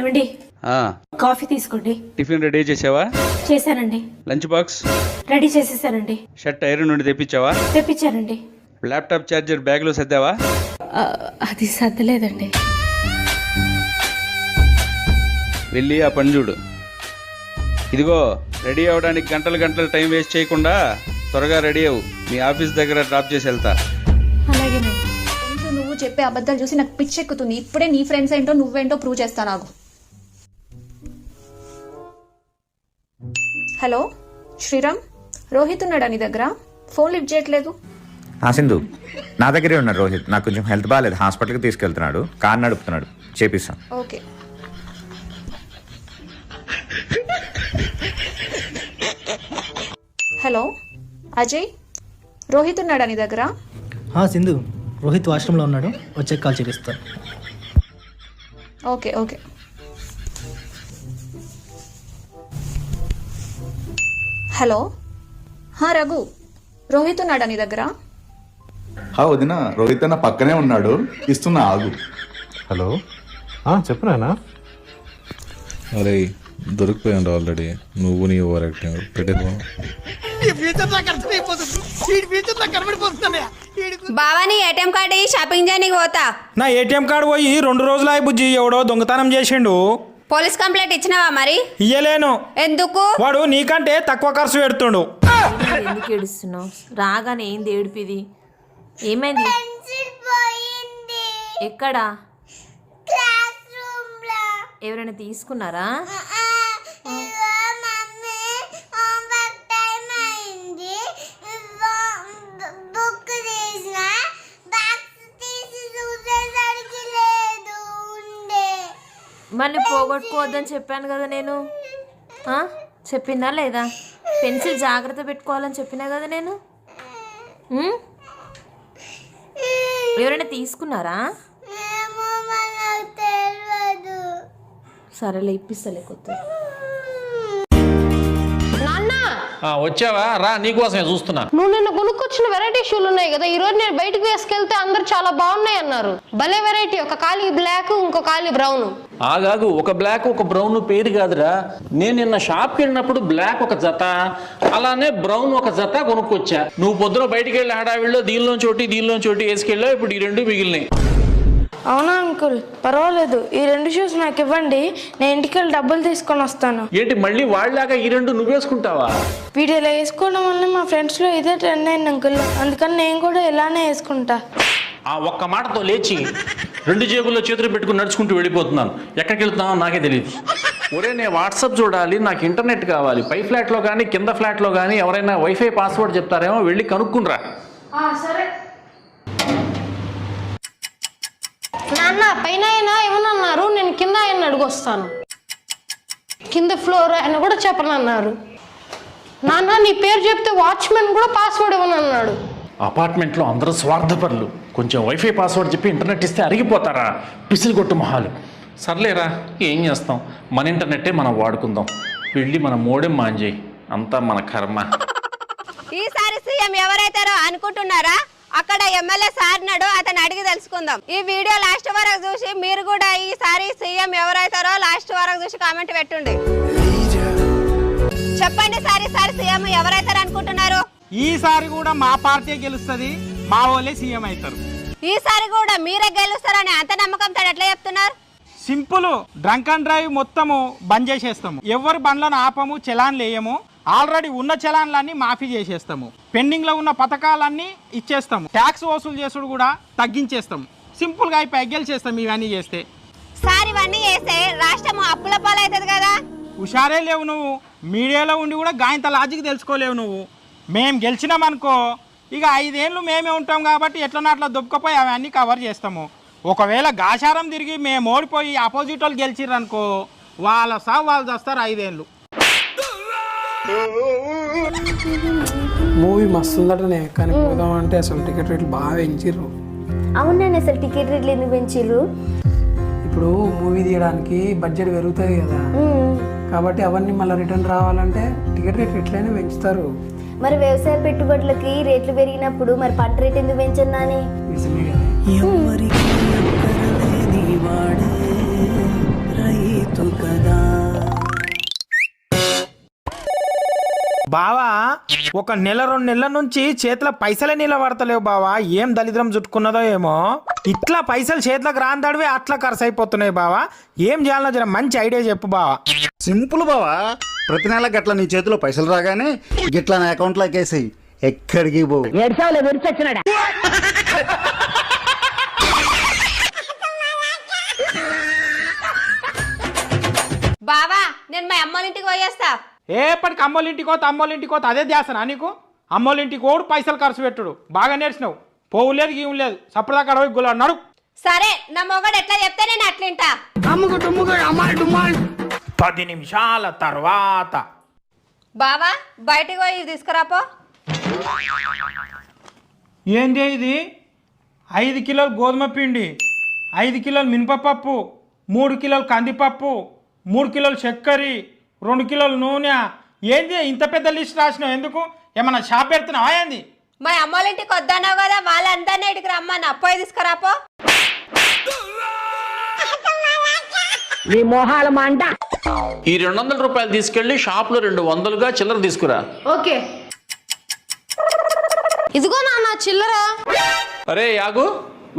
ఏమండి కాఫీ తీసుకోండి. Tiffin ready చేసావా? చేశానండి. లంచ్ బాక్స్ రెడీ చేసేసానండి. షర్ట్ ఐరన్ నుండి తెప్పించావా? తెప్పించానండి. ల్యాప్టాప్ ఛార్జర్ బ్యాగ్లో సర్దావా? అది సర్దలేదండి. వెళ్ళి ఆ పని చూడు. ఇదిగో రెడీ అవ్వడానికి గంటలు టైం వేస్ట్ చేయకుండా త్వరగా రెడీ అవ్వు. మీ ఆఫీస్ దగ్గర డ్రాప్ చేసి వెళ్తా. అలాగేనండి. నువ్వు చెప్పే అబద్ధాలు చూసి నాకు పిచ్చెక్కుతుంది. ఇప్పుడే నీ ఫ్రెండ్స్ ఏంటో నువ్వేంటో ప్రూవ్ చేస్తా నాకు. హలో శ్రీరామ్, రోహిత్ ఉన్నాడా నీ దగ్గర? ఫోన్ లిఫ్ట్ చేయట్లేదు. సింధు, నా దగ్గరే ఉన్నాడు రోహిత్. నాకు కొంచెం హెల్త్ బాగాలేదు, హాస్పిటల్కి తీసుకెళ్తున్నాడు, కార్ నడుపుతున్నాడు, చేపిస్తాను. ఓకే. హలో అజయ్, రోహిత్ ఉన్నాడా నీ దగ్గర? సింధు, రోహిత్ వాష్రూమ్లో ఉన్నాడు, వచ్చే కాల్ చేపిస్తాను. Okay okay. Hello Raghu, Rohit ఉన్నాడా నీ దగ్గర? వదిన, రోహిత్ అన్న పక్కనే ఉన్నాడు, ఇస్తున్నా ఆగు. హలో చెప్పు నాయనా. అరే దొరికిపోయాడు ఆల్రెడీ. నువ్వు నీ ఓవర్ యాక్టింగ్ పెట్టేది. బావా, నీ ఏటీఎం కార్డు షాపింగ్ చేయడానికి పోతా. నా ఏటీఎం కార్డు పోయి 2 రోజులు అయి బుజ్జి. ఎవడో దొంగతనం చేసిండు. పోలీస్ కంప్లైంట్ ఇచ్చినావా మరి? ఇయ్యలేను. ఎందుకు? వాడు నీకంటే తక్కువ ఖర్చు పెడుతుండు. ఎందుకు ఏడుస్తున్నావు? రాగానే ఏంది ఏడుపిది? ఏమైంది? ఎక్కడా? ఎవరైనా తీసుకున్నారా? మళ్ళీ పోగొట్టుకోవద్దని చెప్పాను కదా నేను. చెప్పినా లేదా? పెన్సిల్ జాగ్రత్త పెట్టుకోవాలని చెప్పినా కదా నేను. ఎవరైనా తీసుకున్నారా? సరేలే, ఇప్పిస్తలే కొత్త. వచ్చావా? రా, నీకోసమే చూస్తున్నా. నువ్వు నిన్న కొనుక్కొచ్చిన వెరైటీ షూలు ఉన్నాయి కదా, ఈ రోజు నేను బయటకు వేసుకెళ్తే అందరు చాలా బాగున్నాయి అన్నారు. భలే వెరైటీ. ఒక కాలి బ్లాక్, ఇంకో కాలి బ్రౌన్. ఆగాగు, ఒక బ్లాక్ ఒక బ్రౌన్ పేరు కాదురా. నేను నిన్న షాప్కి వెళ్ళినప్పుడు బ్లాక్ ఒక జత, అలానే బ్రౌన్ ఒక జత కొనుక్కొచ్చా. నువ్వు పొద్దున బయటికి వెళ్ళి హడావిడిలో దీనిలోంచి చోటి వేసుకెళ్ళావు. ఇప్పుడు ఈ 2 మిగిలినాయి. అవునా అంకుల్, పర్వాలేదు. ఈ 2 షూస్ నాకు ఇవ్వండి, నేను ఇంటికి వెళ్ళి డబ్బులు తీసుకొని వస్తాను. ఏంటి మళ్ళీ వాళ్ళలాగా ఈ 2 నువ్వు వేసుకుంటావా? వీడు ఇలా వేసుకోవడం వల్ల మా ఫ్రెండ్స్ లో ఇదే ట్రెండ్ అయింది అంకుల్, అందుకని నేను కూడా ఇలానే వేసుకుంటా. ఆ ఒక్క మాటతో లేచి 2 జేబుల్లో చేతులు పెట్టుకుని నడుచుకుంటూ వెళ్ళిపోతున్నాను. ఎక్కడికి వెళ్తున్నానో నాకే తెలియదు. ఒరే, నేను వాట్సాప్ చూడాలి, నాకు ఇంటర్నెట్ కావాలి. పై ఫ్లాట్లో కానీ కింద ఫ్లాట్లో కానీ ఎవరైనా వైఫై పాస్వర్డ్ చెప్తారేమో, వెళ్ళి కనుక్కునరా. సరే నాన్న, పైన అయినా ఏమన్నారు, నేను కింద ఆయన అడుగొస్తాను. కింద ఫ్లోర్ ఆయన కూడా చెప్పనన్నారు. నాన్న, నీ పేరు చెప్తే వాచ్మెన్ కూడా పాస్వర్డ్ ఇవ్వనన్నాడు. అపార్ట్మెంట్లో అందరూ స్వార్థపరులు. కొంచెం వైఫై పాస్వర్డ్ చెప్పి ఇంటర్నెట్ ఇస్తే అరిగిపోతారా పిసిలి కొట్టు మొహాలు. సర్లేరా, ఏం చేస్తాం, మన ఇంటర్నెట్టే మనం వాడుకుందాం. వెళ్ళి మన మోడెం మాంజేయి, అంతా మన కర్మ. ఈసారి సీఎం ఎవరైతారో అనుకుంటున్నారా? అక్కడ ఎమ్మెల్యే సార్ నాడు, అతను అడిగి తెలుసుకుందాం. ఈ వీడియో లాస్ట్ వరకు చూసి మీరు కూడా ఈసారి సీఎం ఎవరైతారో లాస్ట్ వరకు చూసి కామెంట్ పెట్టండి. చెప్పండి సార్, ఈసారి సీఎం ఎవరైతారు అనుకుంటున్నారు? ఈసారి కూడా మా పార్టీ గెలుస్తుంది, మా వాళ్ళే సీఎం అవుతారు. ఈసారి కూడా మీరే గెలుస్తారని అంత నమ్మకంతో ఎట్లా చెప్తున్నారు? సింపుల్. డ్రంక్ అండ్ డ్రైవ్ మొత్తము బంద్ చేసేస్తాము. ఎవరి బండ్లను ఆపము, చలాన్లు వేయము. ఆల్రెడీ ఉన్న చలాన్లన్నీ మాఫీ చేసేస్తాము. పెండింగ్ లో ఉన్న పథకాలన్నీ ఇచ్చేస్తాము. ట్యాక్స్ వసూలు చేసుడు కూడా తగ్గించేస్తాము. సింపుల్ గా అయిపోయి గెలిచేస్తాం ఇవన్నీ చేస్తే. సార్, ఇవన్నీ చేస్తే రాష్ట్రం అప్పుల పాలవుతుంది కదా. హుషారే లేవు నువ్వు. మీడియాలో ఉండి కూడా గాయంత లాజిక్ తెలుసుకోలేవు నువ్వు. మేము గెలిచినామనుకో, ఇక 5 ఏళ్ళు మేమే ఉంటాం కాబట్టి ఎట్లన్నా అట్లా దొబ్బకపోయి అవన్నీ కవర్ చేస్తాము. ఒకవేళ గాశారం తిరిగి మేము ఓడిపోయి అపోజిట్ వాళ్ళు గెలిచిర్రనుకో, వాళ్ళ సాగు వాళ్ళు చేస్తారు 5 ఏళ్ళు. మూవీ మస్తు ఉందటనే, కానీ పోదాం అంటే అసలు టికెట్ రేట్లు బాగా పెంచిర్రు. అవునండి, అసలు టికెట్ రేట్లు ఎందుకు పెంచిర్రు? ఇప్పుడు మూవీ తీయడానికి బడ్జెట్ పెరుగుతుంది కదా, కాబట్టి అవన్నీ మళ్ళీ రిటర్న్ రావాలంటే టికెట్ రేట్లు ఎట్లయినా పెంచుతారు. మరి వ్యవసాయ పెట్టుబడులకి రేట్లు పెరిగినప్పుడు మరి పంట రేట్ ఎందుకు పెంచిందని? నిజమే కదా. బావా ఒక నెల 2 నెలల నుంచి చేతిలో పైసలే నిలబడతలేవు బావా. ఏం దరిద్రం చుట్టుకున్నదో ఏమో. ఇట్లా పైసలు చేతిలోకి రాందడివే అట్లా ఖర్చు అయిపోతున్నాయి బావా. ఏం చేయాలో జర మంచి ఐడియా చెప్పు బావా. సింపుల్ బావా, ప్రతి నెల గట్ల నీ చేతిలో పైసలు రాగానే గిట్లా నా అకౌంట్లోకి వేసేయి, ఎక్కడికి పో. బావా నేను మా అమ్మోళ్ళ ఇంటికి పోయేస్తా. ఎప్పటికి అమ్మోళ్ళింటికి పోతా అమ్మోళ్ళింటికి పోతా అదే ధ్యాసనా నీకు? అమ్మోళ్ళింటికి ఓడు పైసలు ఖర్చు పెట్టుడు బాగా నేర్చినావు. పోవు లేదు గీవు లేదు, సప్పుడుదాకా పోయి గులా నడు. సరే నా మొగడు ఎట్లా చెప్తే నేను అట్లింటా. 10 నిమిషాల తర్వాత బావా బయటికి పోయి ఇవి తీసుకురాపో. ఏంది ఇది? 5 కిలోలు గోధుమ పిండి, 5 కిలోలు మినపప్పు, 3 కిలోలు కందిపప్పు, 3 కిలోలు చక్కెర, 2 కిలోలు నూనె. ఏంది ఇంత పెద్ద లిస్ట్ రాసినావు? ఎందుకు? ఏమన్నా షాప్ పెడుతున్నావా ఏంది? మా అమ్మోళ్ళ ఇంటికి వద్దన్నావు కదా, వాళ్ళందరినీ ఇటుకు రమ్మని పోయి తీసుకురాపో. ఈ 200 రూపాయలు తీసుకెళ్లి షాప్ లో 200గా చిల్లర తీసుకురా. ఓకే. ఇదిగో నాన్న చిల్లర. అరే యాగు,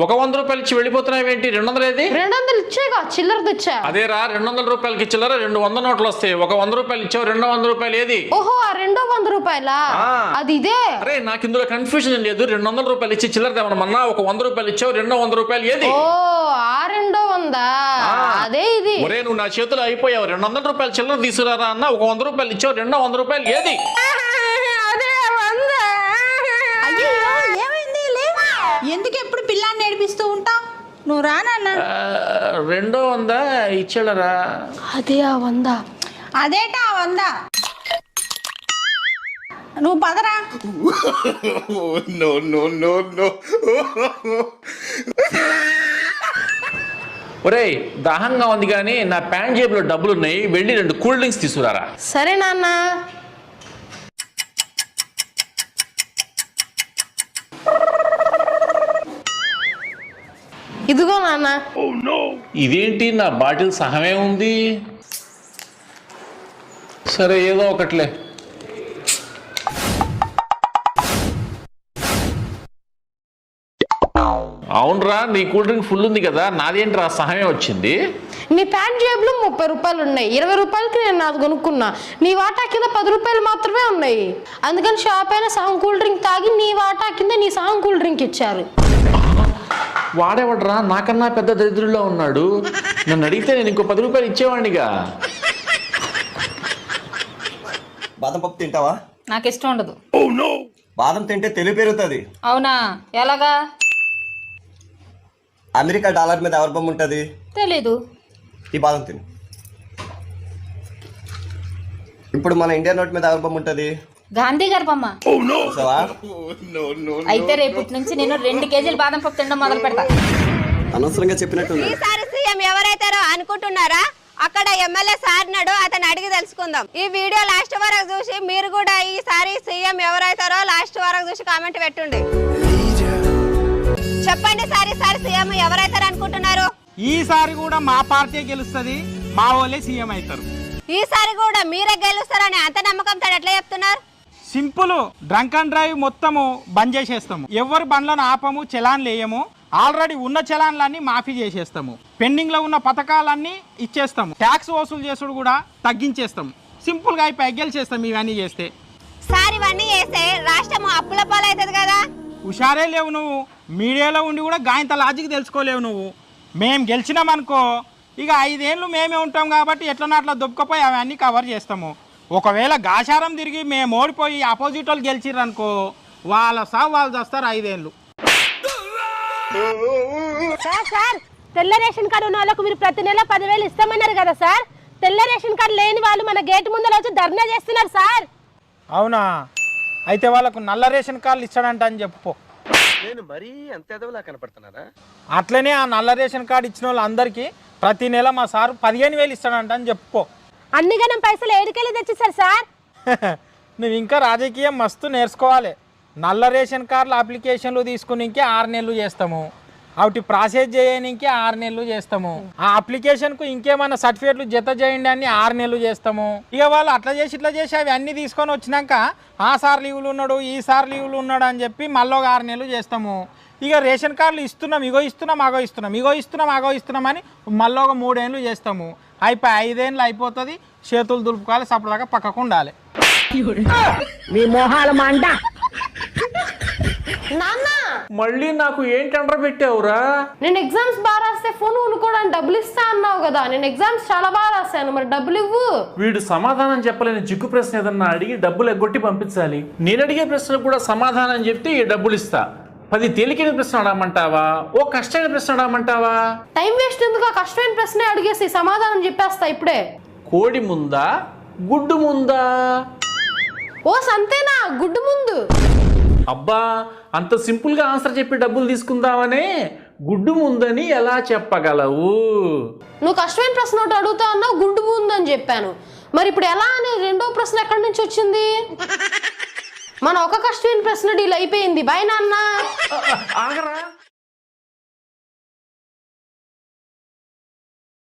100 రూపాయలు ఇచ్చి వెళ్ళిపోతున్నావేంటి? 200 ఏది? 200 ఇచ్చేగా చిల్లర తెచ్చా. అదేరా 200 రూపాయలకి చిల్లర 200 నోట్లు వస్తాయి. 100 రూపాయలు ఇచ్చావు, 200 రూపాయలు ఏది? ఓహో ఆ 200 రూపాయలా? అది ఇదే. అరే నాకు ఇందులో కన్ఫ్యూజన్ లేదు. 200 రూపాయలు ఇచ్చి చిల్లర తెమ్మన్నా, 100 రూపాయలు ఇచ్చావు, 200 రూపాయలు ఏది? ఓ ఆ 200 అదే ఇది. ఒరే నువ్వు నా చేతిలో అయిపోయావు. 200 రూపాయలు చిల్లర తీసుకురారా అన్న, 100 రూపాయలు ఇచ్చావు, 200 రూపాయలు ఏది? ఎందుకు ఎప్పుడు పిల్లాన్ని నేర్పిస్తూ ఉంటావు? నువ్వు రానన్నా. 200 ఇచ్చాడరా. అదే ఆ 100. అదేటా 100. నువ్వు పదరా. ఒరేయ్ దాహంగా ఉంది కానీ నా ప్యాంట్ జేబులో డబ్బులు ఉన్నాయి, వెళ్ళి 2 కూల్ డ్రింక్స్ తీసుకురారా. సరే నాన్న. ఇదిగో నాన్న. ఇదేంటి నా బాటిల్ సహమే ఉంది? సరే ఏదో ఒకట్లే. అవునరా నీ కూల్ డ్రింక్ ఫుల్ ఉంది కదా, నాదేంట్రా సహమే వచ్చింది? నీ ప్యాంట్ జేబులో 30 రూపాయలు ఉన్నాయి, 20 రూపాయలకి నేను నాది కొనుక్కున్నా. నీ వాటా కింద 10 రూపాయలు మాత్రమే ఉన్నాయి. అందుకని షాప్ అయినా సగం కూల్ డ్రింక్ తాగి నీ వాటా కింద నీ సగం కూల్ డ్రింక్ ఇచ్చారు. వాడేవాడ్రా నాకన్నా పెద్ద దరిద్రుల్లో ఉన్నాడు. నన్ను అడిగితే నేను ఇంకో 10 రూపాయలు ఇచ్చేవాడినిగా. బాదం పప్పు తింటావా? నాకు ఇష్టం ఉండదు. బాదం తింటే తెలివి పెరుగుతుంది. అవునా? ఎలాగా? అమెరికా డాలర్ మీద ఎవరి బొమ్మ ఉంటుంది? తెలీదు. ఈ బాదం తిను. ఇప్పుడు మన ఇండియా నోట్ మీద ఎవరి బొమ్మ ఉంటుంది? గాంధీ గారి బొమ్మ. చూసావా? అయితే రేపటి నుంచి నేను 2 కేజీలు బాదం పప్పు తినడం మొదలు పెడతా. అనవసరంగా చెప్పినట్టు. ఈసారి సీఎం ఎవరైతారో అనుకుంటున్నారా? అక్కడ ఎమ్మెల్యే సార్ నాడు, అతను అడిగి తెలుసుకుందాం. ఈ వీడియో లాస్ట్ వరకు చూసి మీరు కూడా ఈసారి సీఎం ఎవరైతారో లాస్ట్ వరకు చూసి కామెంట్ పెట్టండి. చెప్పండి సార్, ఈసారి సీఎం ఎవరైతారు అనుకుంటున్నారు? ఈసారి కూడా మా పార్టీ గెలుస్తుంది, మా వాళ్ళే సీఎం అవుతారు. ఈసారి కూడా మీరే గెలుస్తారని అంత నమ్మకంతో ఎట్లా చెప్తున్నారు? సింపుల్. డ్రంక్ అండ్ డ్రైవ్ మొత్తము బంద్ చేసేస్తాము. ఎవరి బండ్లను ఆపము, చలాన్లు వేయము. ఆల్రెడీ ఉన్న చలాన్లన్నీ మాఫీ చేసేస్తాము. పెండింగ్ లో ఉన్న పథకాలన్నీ ఇచ్చేస్తాము. ట్యాక్స్ వసూలు చేసుడు కూడా తగ్గించేస్తాము. సింపుల్ గా అయిపోయి గెలిచేస్తాం ఇవన్నీ చేస్తే. సార్ ఇవన్నీ చేస్తే రాష్ట్రం అప్పుల పాలవుతుంది కదా. హుషారే లేవు నువ్వు. మీడియాలో ఉండి కూడా గాయంత లాజిక్ తెలుసుకోలేవు నువ్వు. మేము గెలిచినామనుకో ఇక 5 ఏళ్ళు మేమే ఉంటాం కాబట్టి ఎట్లన్నా అట్లా దొబ్బకపోయి అవన్నీ కవర్ చేస్తాము. ఒకవేళ గాశారం తిరిగి మేము ఓడిపోయి ఆపోజిట్ వాళ్ళు గెలిచిర్రు అనుకో, వాళ్ళ సాగు వాళ్ళు చేస్తారు 5 ఏళ్ళు. సార్ తెల్ల రేషన్ కార్డు ఉన్న వాళ్ళకు మీరు ప్రతి నెల 10,000 ఇస్తామన్నారు కదా సార్. తెల్ల రేషన్ కార్డు లేని వాళ్ళు మన గేట్ ముందర వచ్చి ధర్నా చేస్తున్నారు సార్. అవునా? అయితే వాళ్ళకు నల్ల రేషన్ కార్డులు ఇచ్చాడంట అని చెప్పు. నేను మరీ అంత ఎదవలా కనపడుతున్నారా? అట్లనే ఆ నల్ల రేషన్ కార్డు ఇచ్చిన వాళ్ళందరికీ ప్రతి నెల మా సార్ 15,000 ఇస్తాడంట అని చెప్పుకో. అన్ని గణం పైసలు ఏడుకెళ్ళి తెచ్చిస్తారు సార్. నువ్వు ఇంకా రాజకీయం మస్తు నేర్చుకోవాలి. నల్ల రేషన్ కార్డుల అప్లికేషన్లు తీసుకుని 6 నెలలు చేస్తాము. వాటి ప్రాసెస్ చేయడానికి 6 నెలలు చేస్తాము. ఆ అప్లికేషన్కు ఇంకేమైనా సర్టిఫికేట్లు జత చేయండి అని 6 నెలలు చేస్తాము. ఇక వాళ్ళు అట్లా చేసి ఇట్లా చేసి అవి అన్నీ తీసుకొని వచ్చినాక ఆ సార్ లీవులు ఉన్నాడు ఈ సార్ లీవులు ఉన్నాడు అని చెప్పి మళ్ళీ 6 నెలలు చేస్తాము. ఇక రేషన్ కార్డులు ఇస్తున్నాం ఇగో ఇస్తున్నాం అగో ఇస్తున్నాం ఇగో ఇస్తున్నాం అగో ఇస్తున్నాం అని మళ్ళీ ఒక 3 ఏళ్ళు చేస్తాము. అయిపోయి 5 ఏళ్ళు అయిపోతుంది. చేతులు దులుపుకోవాలి, సపడదాకా పక్కకు ఉండాలి. మీ మొహాల మంట. నాన్న మళ్ళీ నాకు ఏంటి అండర్ పెట్టావురా? నేను ఎగ్జామ్స్ బాగా రాస్తే ఫోన్ కొనుక్కోవడానికి డబ్బులు ఇస్తా అన్నావు కదా. నేను ఎగ్జామ్స్ చాలా బాగా రాశాను, మరి డబ్బులు ఇవ్వు. వీడు సమాధానం చెప్పలేని జిగ్గు ప్రశ్న ఏదన్నా అడిగి డబ్బులు ఎగ్గొట్టి పంపించాలి. నేను అడిగే ప్రశ్నకు కూడా సమాధానం చెప్తే ఈ డబ్బులు ఇస్తా. 10 తేలికైన ప్రశ్న అడగమంటావా, ఓ కష్టమైన ప్రశ్న అడగమంటావా? టైం వేస్ట్ ఎందుకు, ఆ కష్టమైన ప్రశ్నే అడిగేసి సమాధానం చెప్పేస్తా ఇప్పుడే. కోడి ముందా గుడ్డు ముందా? ఓ సంతేనా, గుడ్డు ముందు. అబ్బా అంత సింపుల్గా ఆన్సర్ చెప్పి డబ్బులు తీసుకుందామనే గుడ్డు ముందని ఎలా చెప్పగలవు? నువ్వు కష్టమైన ప్రశ్న ఒకటి అడుగుతా అన్నావు, గుడ్డు ముందు అని చెప్పాను. మరి ఇప్పుడు ఎలా అని రెండో ప్రశ్న ఎక్కడి నుంచి వచ్చింది? మన ఒక కష్టమైన ప్రశ్న డీల్ అయిపోయింది. బాయ్ నాన్న. ఆగరా